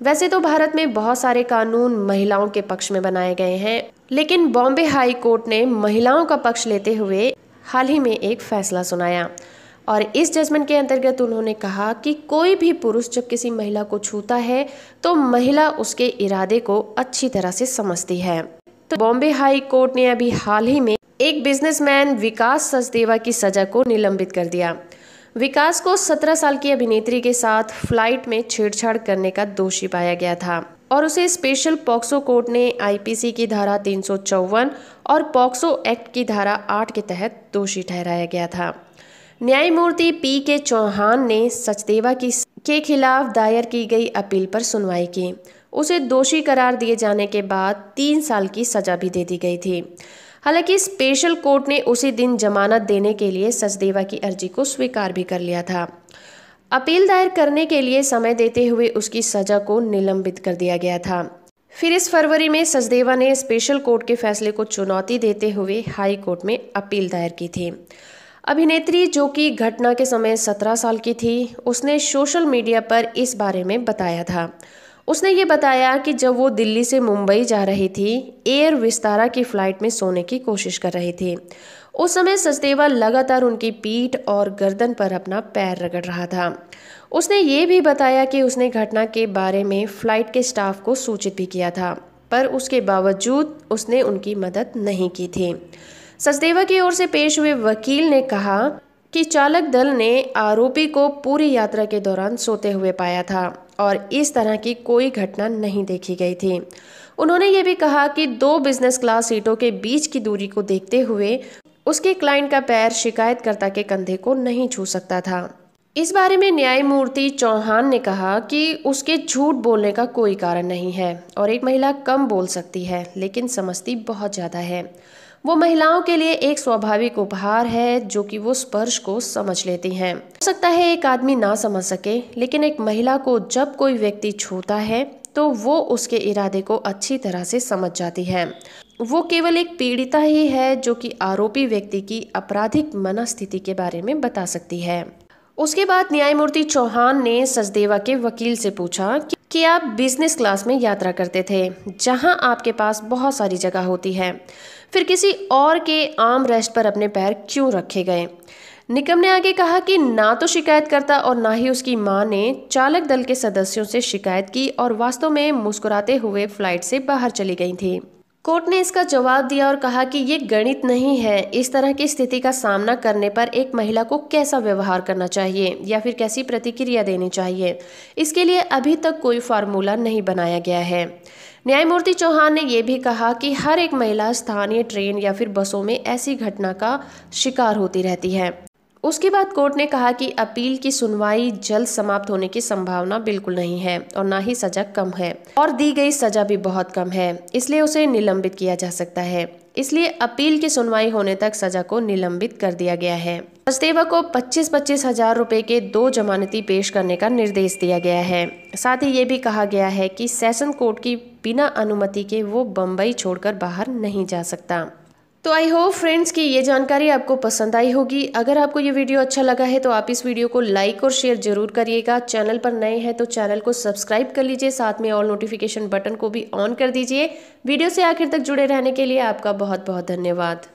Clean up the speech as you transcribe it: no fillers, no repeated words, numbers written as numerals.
वैसे तो भारत में बहुत सारे कानून महिलाओं के पक्ष में बनाए गए हैं, लेकिन बॉम्बे हाई कोर्ट ने महिलाओं का पक्ष लेते हुए हाल ही में एक फैसला सुनाया और इस जजमेंट के अंतर्गत उन्होंने कहा कि कोई भी पुरुष जब किसी महिला को छूता है तो महिला उसके इरादे को अच्छी तरह से समझती है। तो बॉम्बे हाई कोर्ट ने अभी हाल ही में एक बिजनेसमैन विकास सचदेवा की सजा को निलंबित कर दिया। विकास को 17 साल की अभिनेत्री के साथ फ्लाइट में छेड़छाड़ करने का दोषी पाया गया था और उसे स्पेशल पॉक्सो कोर्ट ने आईपीसी की धारा 354 और पॉक्सो एक्ट की धारा 8 के तहत दोषी ठहराया गया था। न्यायमूर्ति पी.के. चौहान ने सचदेवा के खिलाफ दायर की गई अपील पर सुनवाई की। उसे दोषी करार दिए जाने के बाद 3 साल की सजा भी दे दी गई थी। हालांकि स्पेशल कोर्ट ने उसी दिन जमानत देने के लिए सचदेवा की अर्जी को स्वीकार भी कर लिया था। अपील दायर करने के लिए समय देते हुए उसकी सजा को निलंबित कर दिया गया था। फिर इस फरवरी में सचदेवा ने स्पेशल कोर्ट के फैसले को चुनौती देते हुए हाई कोर्ट में अपील दायर की थी। अभिनेत्री, जो कि घटना के समय 17 साल की थी, उसने सोशल मीडिया पर इस बारे में बताया था। उसने ये बताया कि जब वो दिल्ली से मुंबई जा रही थी, एयर विस्तारा की फ्लाइट में सोने की कोशिश कर रही थी। उस समय सचदेवा लगातार उनकी पीठ और गर्दन पर अपना पैर रगड़ रहा था। उसने ये भी बताया कि उसने घटना के बारे में फ्लाइट के स्टाफ को सूचित भी किया था, पर उसके बावजूद उसने उनकी मदद नहीं की थी। सचदेवा की ओर से पेश हुए वकील ने कहा कि चालक दल ने आरोपी को पूरी यात्रा के दौरान सोते हुए पाया था और इस तरह की कोई घटना नहीं देखी गई थी। उन्होंने ये भी कहा कि 2 बिजनेस क्लास सीटों के बीच की दूरी को देखते हुए उसके क्लाइंट का पैर शिकायतकर्ता के कंधे को नहीं छू सकता था। इस बारे में न्यायमूर्ति चौहान ने कहा कि उसके झूठ बोलने का कोई कारण नहीं है और एक महिला कम बोल सकती है लेकिन समझती बहुत ज़्यादा है। वो महिलाओं के लिए एक स्वाभाविक उपहार है जो कि वो स्पर्श को समझ लेती हैं। हो सकता है एक आदमी ना समझ सके, लेकिन एक महिला को जब कोई व्यक्ति छूता है तो वो उसके इरादे को अच्छी तरह से समझ जाती है। वो केवल एक पीड़िता ही है जो कि आरोपी व्यक्ति की आपराधिक मनस्थिति के बारे में बता सकती है। उसके बाद न्यायमूर्ति चौहान ने सचदेवा के वकील से पूछा कि आप बिजनेस क्लास में यात्रा करते थे, जहां आपके पास बहुत सारी जगह होती है, फिर किसी और के आर्म रेस्ट पर अपने पैर क्यों रखे गए? निकम ने आगे कहा कि ना तो शिकायतकर्ता और ना ही उसकी मां ने चालक दल के सदस्यों से शिकायत की और वास्तव में मुस्कुराते हुए फ्लाइट से बाहर चली गई थी। कोर्ट ने इसका जवाब दिया और कहा कि ये गणित नहीं है। इस तरह की स्थिति का सामना करने पर एक महिला को कैसा व्यवहार करना चाहिए या फिर कैसी प्रतिक्रिया देनी चाहिए, इसके लिए अभी तक कोई फार्मूला नहीं बनाया गया है। न्यायमूर्ति चौहान ने यह भी कहा कि हर एक महिला स्थानीय ट्रेन या फिर बसों में ऐसी घटना का शिकार होती रहती है। उसके बाद कोर्ट ने कहा कि अपील की सुनवाई जल्द समाप्त होने की संभावना बिल्कुल नहीं है और ना ही सजा कम है और दी गई सजा भी बहुत कम है, इसलिए उसे निलंबित किया जा सकता है। इसलिए अपील की सुनवाई होने तक सजा को निलंबित कर दिया गया है। सचदेवा को 25-25 हजार रुपए के 2 जमानती पेश करने का निर्देश दिया गया है। साथ ही ये भी कहा गया है कि सेशन कोर्ट की बिना अनुमति के वो बम्बई छोड़कर बाहर नहीं जा सकता। तो आई होप फ्रेंड्स कि ये जानकारी आपको पसंद आई होगी। अगर आपको ये वीडियो अच्छा लगा है तो आप इस वीडियो को लाइक और शेयर जरूर करिएगा। चैनल पर नए हैं तो चैनल को सब्सक्राइब कर लीजिए, साथ में ऑल नोटिफिकेशन बटन को भी ऑन कर दीजिए। वीडियो से आखिर तक जुड़े रहने के लिए आपका बहुत बहुत धन्यवाद।